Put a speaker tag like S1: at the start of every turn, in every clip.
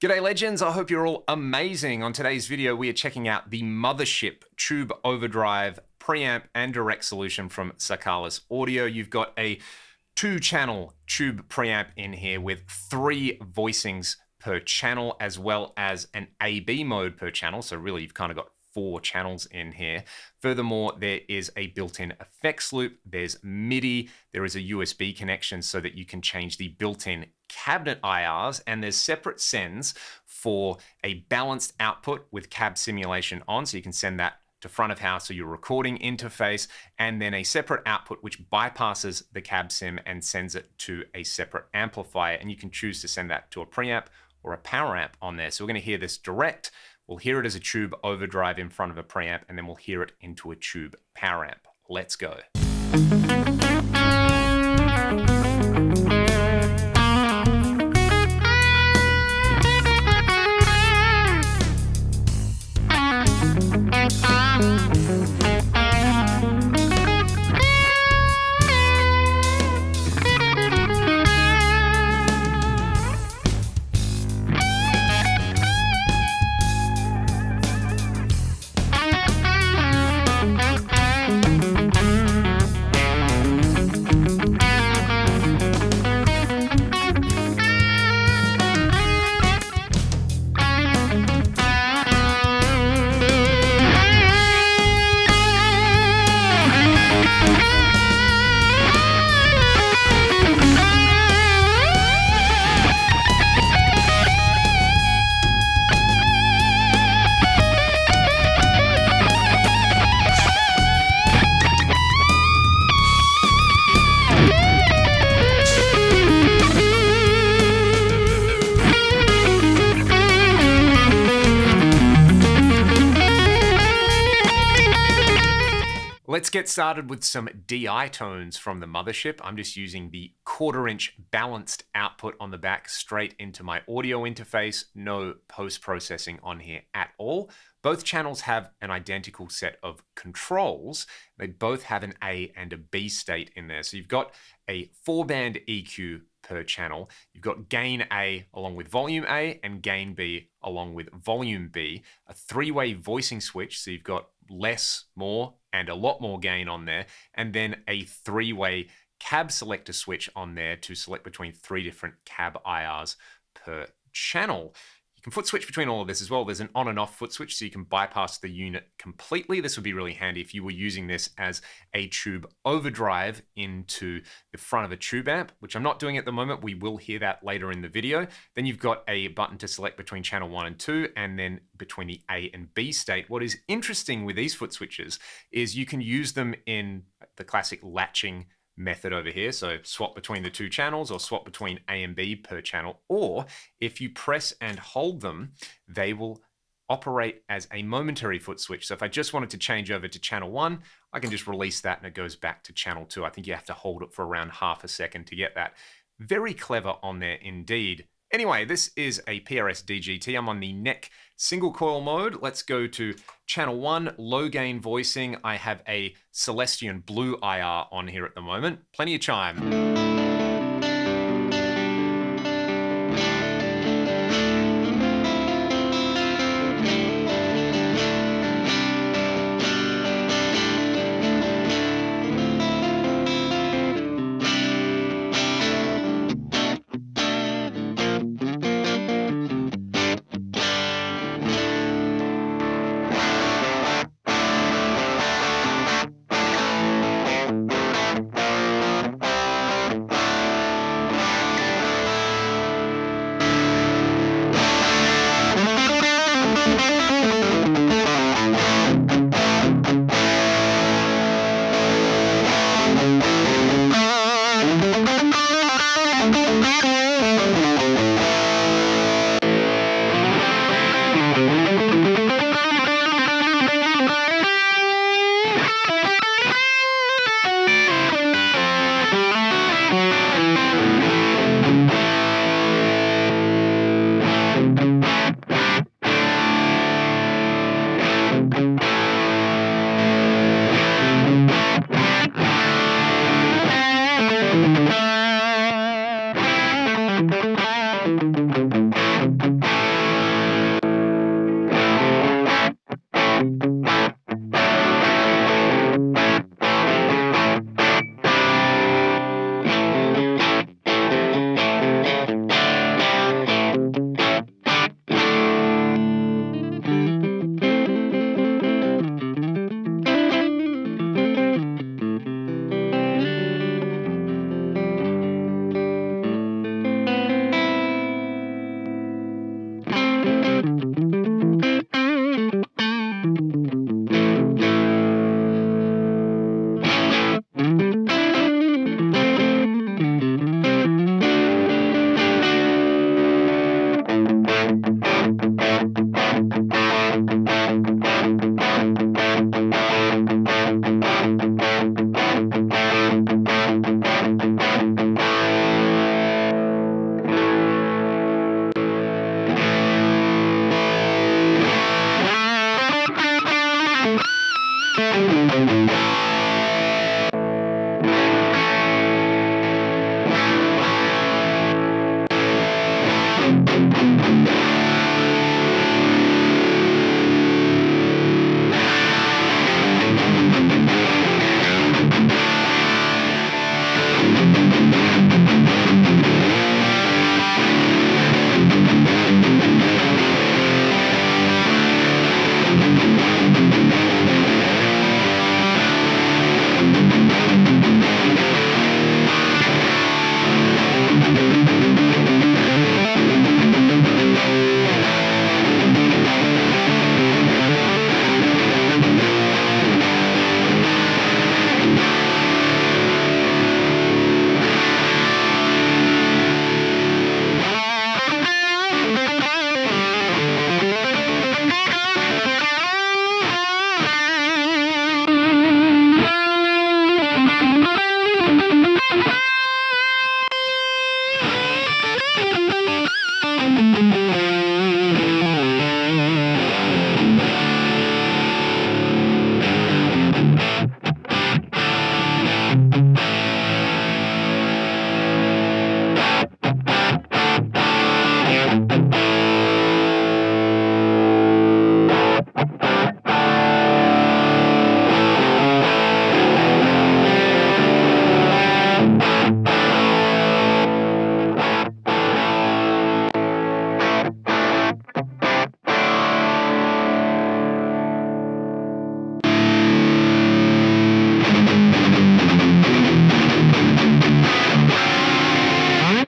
S1: G'day legends, I hope you're all amazing. On today's video, we are checking out the Mothership Tube Overdrive Preamp and Direct solution from Tsakalis Audio. You've got a 2-channel tube preamp in here with 3 voicings per channel, as well as an A/B mode per channel. So really, you've kind of got 4 channels in here. Furthermore, there is a built-in effects loop, there's MIDI, there is a USB connection so that you can change the built-in cabinet IRs, and there's separate sends for a balanced output with cab simulation on, so you can send that to front of house or your recording interface, and then a separate output which bypasses the cab sim and sends it to a separate amplifier, and you can choose to send that to a preamp or a power amp on there. So we're going to hear this direct. We'll hear it as a tube overdrive in front of a preamp, and then we'll hear it into a tube power amp. Let's go. Let's get started with some DI tones from the Mothership. I'm just using the 1/4-inch balanced output on the back straight into my audio interface. No post-processing on here at all. Both channels have an identical set of controls. They both have an A and a B state in there. So you've got a 4-band EQ per channel. You've got gain A along with volume A and gain B along with volume B. A 3-way voicing switch, so you've got less, more, and a lot more gain on there. And then a 3-way cab selector switch on there to select between 3 different cab IRs per channel. You can foot switch between all of this as well. There's an on and off foot switch, so you can bypass the unit completely. This would be really handy if you were using this as a tube overdrive into the front of a tube amp, which I'm not doing at the moment. We will hear that later in the video. Then you've got a button to select between channel 1 and 2, and then between the A and B state. What is interesting with these foot switches is you can use them in the classic latching method over here, so swap between the 2 channels or swap between A and B per channel, or if you press and hold them, they will operate as a momentary foot switch. So if I just wanted to change over to channel 1, I can just release that and it goes back to channel 2. I think you have to hold it for around half a second to get that. Very clever on there indeed. Anyway, this is a PRS DGT. I'm on the neck single coil mode. Let's go to channel 1, low gain voicing. I have a Celestion Blue IR on here at the moment. Plenty of chime.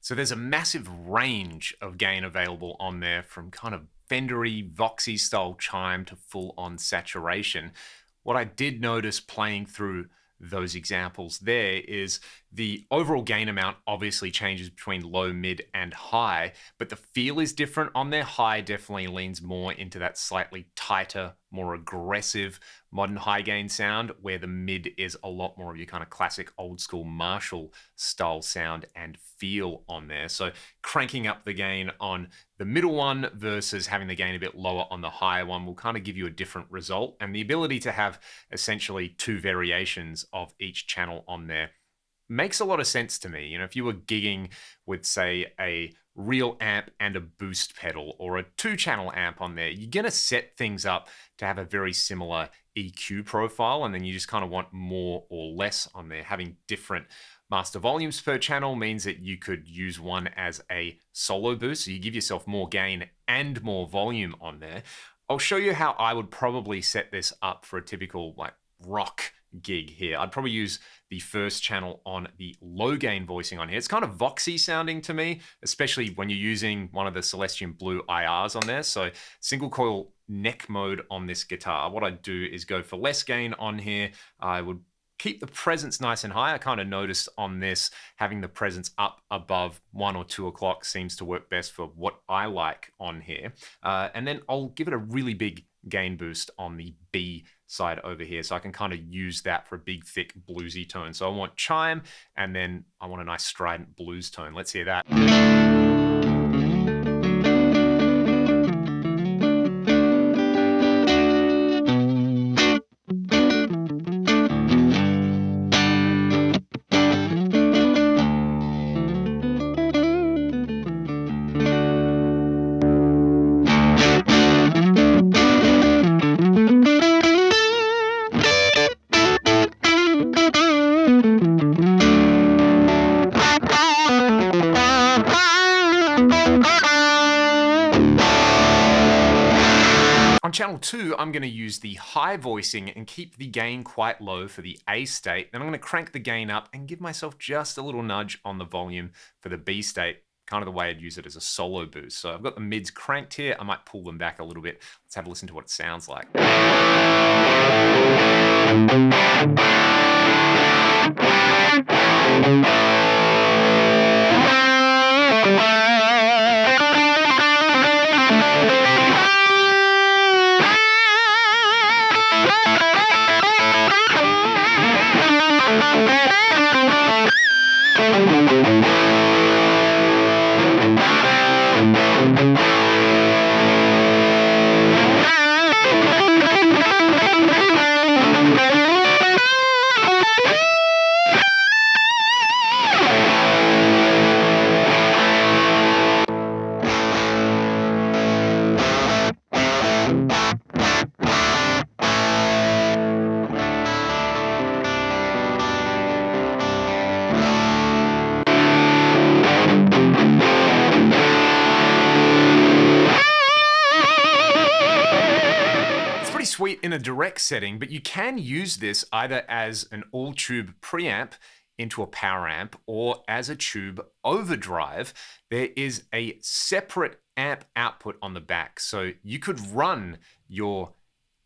S1: So there's a massive range of gain available on there, from kind of Fendery, Voxy style chime to full on saturation. What I did notice playing through those examples there is the overall gain amount obviously changes between low, mid, and high, but the feel is different on there. High definitely leans more into that slightly tighter, more aggressive modern high gain sound, where the mid is a lot more of your kind of classic old school Marshall style sound and feel on there. So cranking up the gain on the middle one versus having the gain a bit lower on the higher one will kind of give you a different result. And the ability to have essentially two variations of each channel on there makes a lot of sense to me. You know, if you were gigging with, say, a real amp and a boost pedal, or a 2-channel amp on there, you're going to set things up to have a very similar EQ profile, and then you just kind of want more or less on there. Having different master volumes per channel means that you could use one as a solo boost, so you give yourself more gain and more volume on there. I'll show you how I would probably set this up for a typical like rock gig here. I'd probably use the first channel on the low gain voicing on here. It's kind of voxy sounding to me, especially when you're using one of the Celestion Blue IRs on there. So single coil neck mode on this guitar. What I'd do is go for less gain on here. I would keep the presence nice and high. I kind of noticed on this, having the presence up above 1 or 2 o'clock seems to work best for what I like on here. And then I'll give it a really big gain boost on the B side over here, so I can kind of use that for a big, thick, bluesy tone. So I want chime, and then I want a nice strident blues tone. Let's hear that. On channel 2, I'm going to use the high voicing and keep the gain quite low for the A state. Then I'm going to crank the gain up and give myself just a little nudge on the volume for the B state. kind of the way I'd use it as a solo boost. So I've got the mids cranked here. I might pull them back a little bit. Let's have a listen to what it sounds like. Sweet in a direct setting, but you can use this either as an all-tube preamp into a power amp or as a tube overdrive. There is a separate amp output on the back, so you could run your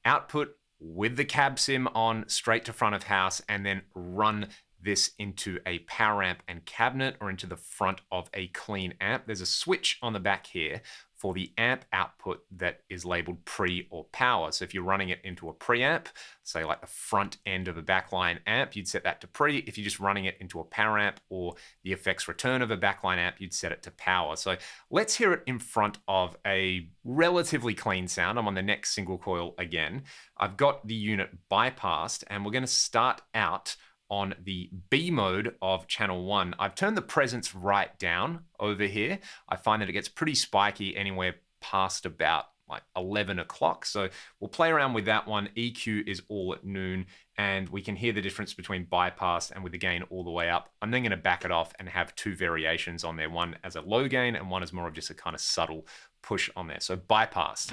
S1: output with the cab sim on straight to front of house and then run this into a power amp and cabinet or into the front of a clean amp. There's a switch on the back here for the amp output that is labeled pre or power. So if you're running it into a preamp, say like the front end of a backline amp, you'd set that to pre. If you're just running it into a power amp or the effects return of a backline amp, you'd set it to power. So let's hear it in front of a relatively clean sound. I'm on the next single coil again. I've got the unit bypassed and we're going to start out on the B mode of channel 1. I've turned the presence right down over here. I find that it gets pretty spiky anywhere past about like 11 o'clock. So we'll play around with that one. EQ is all at noon and we can hear the difference between bypass and with the gain all the way up. I'm then going to back it off and have two variations on there. One as a low gain and one as more of just a kind of subtle push on there. So bypassed.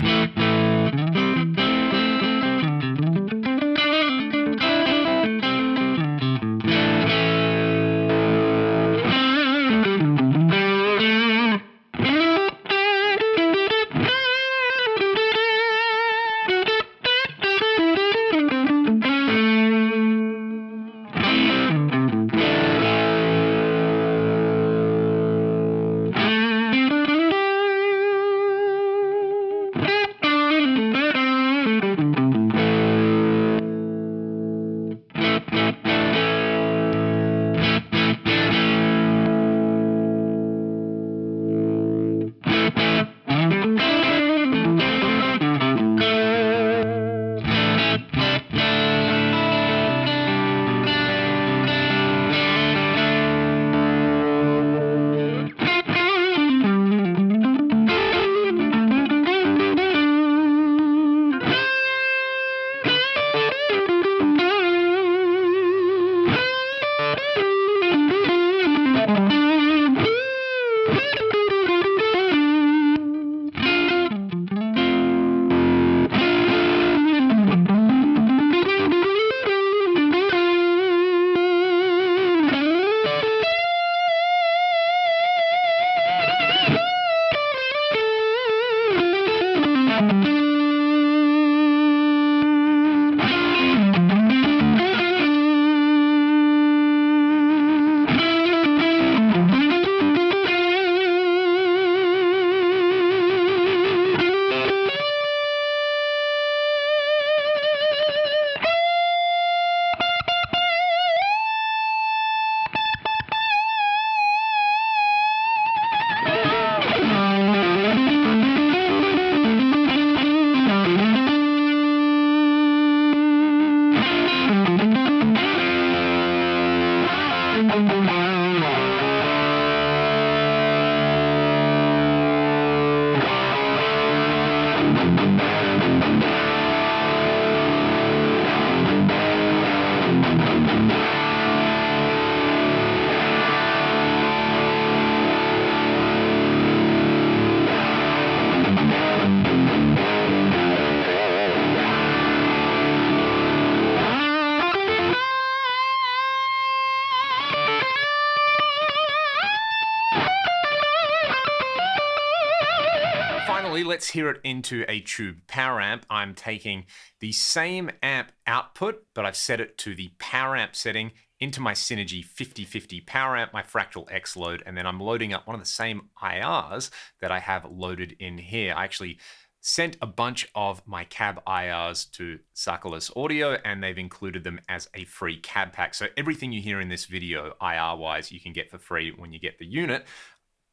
S1: let's hear it into a tube power amp. I'm taking the same amp output, but I've set it to the power amp setting into my Synergy 5050 power amp, my Fractal X load, and then I'm loading up one of the same IRs that I have loaded in here. I actually sent a bunch of my cab IRs to Tsakalis Audio, and they've included them as a free cab pack. So everything you hear in this video, IR-wise, you can get for free when you get the unit.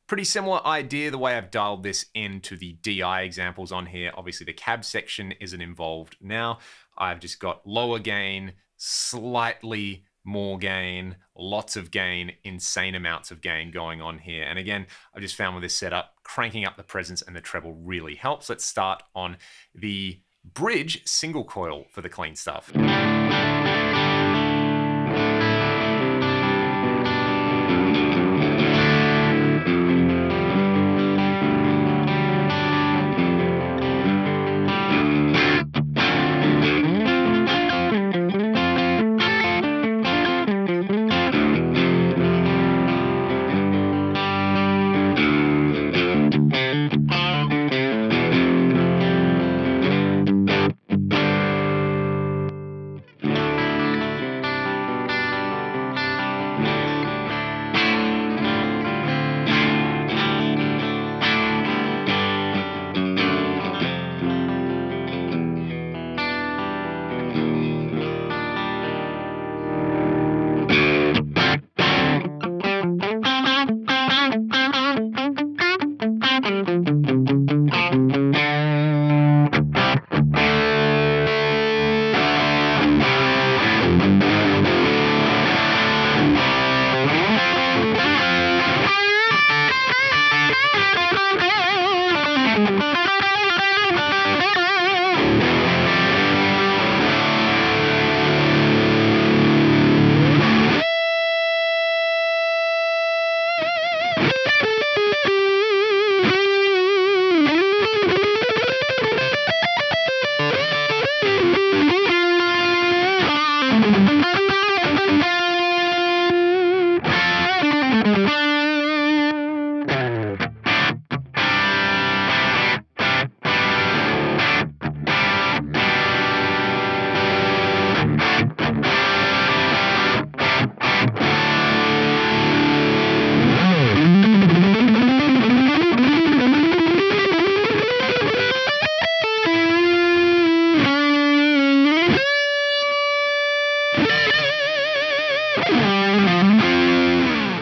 S1: Pretty similar idea the way I've dialed this into the DI examples on here. Obviously, the cab section isn't involved now. I've just got lower gain, slightly more gain, lots of gain, insane amounts of gain going on here. And again, I just found with this setup, cranking up the presence and the treble really helps. Let's start on the bridge single coil for the clean stuff.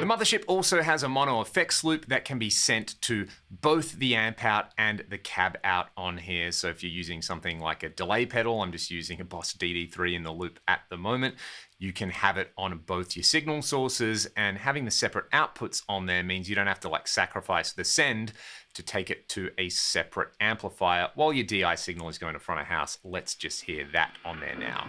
S1: Mothership also has a mono effects loop that can be sent to both the amp out and the cab out on here. So if you're using something like a delay pedal, I'm just using a Boss DD3 in the loop at the moment, you can have it on both your signal sources, and having the separate outputs on there means you don't have to like sacrifice the send to take it to a separate amplifier while your DI signal is going to front of house. Let's just hear that on there now.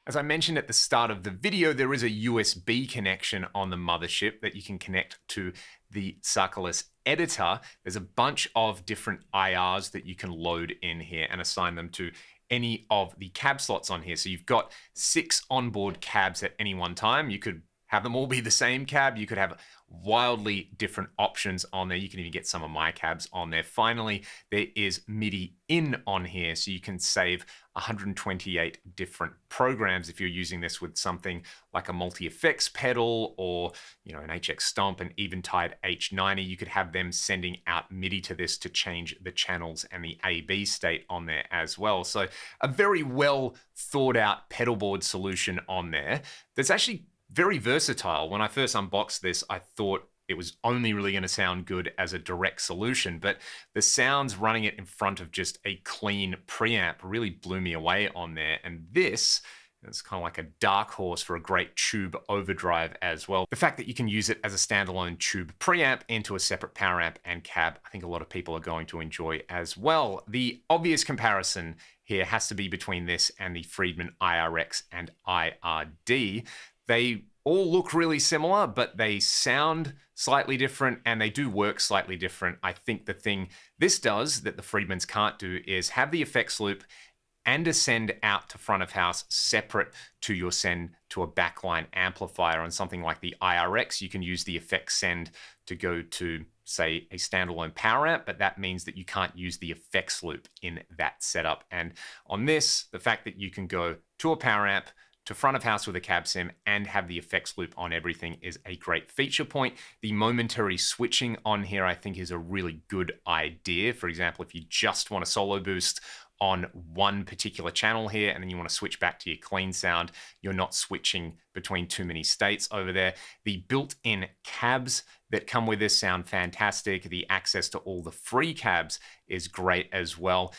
S1: As I mentioned at the start of the video, there is a USB connection on the Mothership that you can connect to the Tsakalis editor. There's a bunch of different IRs that you can load in here and assign them to any of the cab slots on here. So you've got 6 onboard cabs at any one time. You could have them all be the same cab. You could have wildly different options on there. You can even get some of my cabs on there. Finally, there is MIDI in on here, so you can save 128 different programs if you're using this with something like a multi-effects pedal or an HX Stomp, an Eventide H90. You could have them sending out MIDI to this to change the channels and the AB state on there as well. So a very well thought out pedal board solution on there that's actually very versatile. When I first unboxed this, I thought it was only really going to sound good as a direct solution, but the sounds running it in front of just a clean preamp really blew me away on there. And this It's kind of like a dark horse for a great tube overdrive as well. The fact that you can use it as a standalone tube preamp into a separate power amp and cab, I think a lot of people are going to enjoy as well. The obvious comparison here has to be between this and the Friedman IRX and IRD. They all look really similar, but they sound slightly different and they do work slightly different. I think the thing this does that the Friedmans can't do is have the effects loop and a send out to front of house separate to your send to a backline amplifier. On something like the IRX, you can use the effects send to go to, say, a standalone power amp, but that means that you can't use the effects loop in that setup. And on this, the fact that you can go to a power amp, to front of house with a cab sim and have the effects loop on everything is a great feature point. The momentary switching on here, I think, is a really good idea. For example, if you just want a solo boost on one particular channel here, and then you want to switch back to your clean sound, you're not switching between too many states over there. The built-in cabs that come with this sound fantastic. The access to all the free cabs is great as well.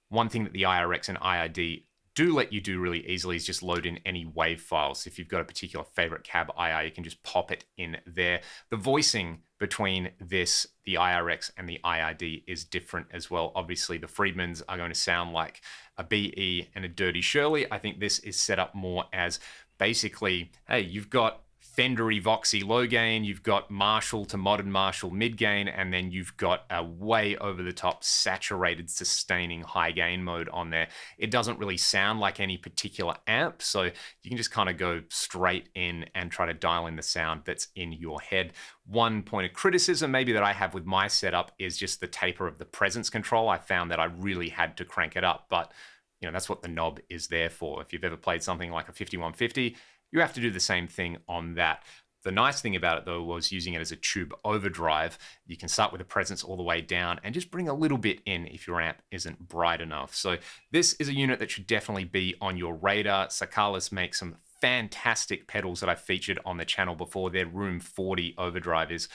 S1: One thing that the IRX and IRD do let you do really easily is just load in any WAV files. If you've got a particular favorite cab IR, you can just pop it in there. The voicing between this, the IRX and the IRD, is different as well. Obviously, the Friedmans are going to sound like a BE and a Dirty Shirley. I think this is set up more as basically, hey, you've got Fendery Voxy low gain, you've got Marshall to modern Marshall mid gain, and then you've got a way over the top saturated sustaining high gain mode on there. It doesn't really sound like any particular amp, so you can just kind of go straight in and try to dial in the sound that's in your head. One point of criticism maybe that I have with my setup is just the taper of the presence control. I found that I really had to crank it up, but you know, that's what the knob is there for. If you've ever played something like a 5150, you have to do the same thing on that. The nice thing about it, though, was using it as a tube overdrive. You can start with the presence all the way down and just bring a little bit in if your amp isn't bright enough. So this is a unit that should definitely be on your radar. Tsakalis makes some fantastic pedals that I've featured on the channel before. Their Room 40 overdrive is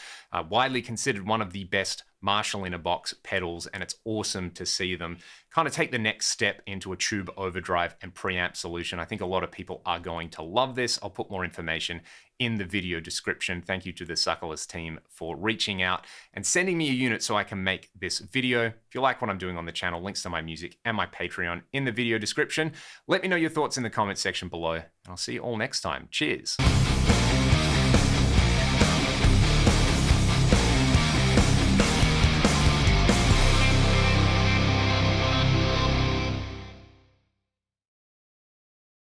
S1: widely considered one of the best Marshall in a box pedals, and it's awesome to see them kind of take the next step into a tube overdrive and preamp solution. I think a lot of people are going to love this. I'll put more information in the video description. Thank you to the Tsakalis team for reaching out and sending me a unit so I can make this video. If you like what I'm doing on the channel, links to my music and my Patreon in the video description. Let me know your thoughts in the comment section below, and I'll see you all next time. Cheers.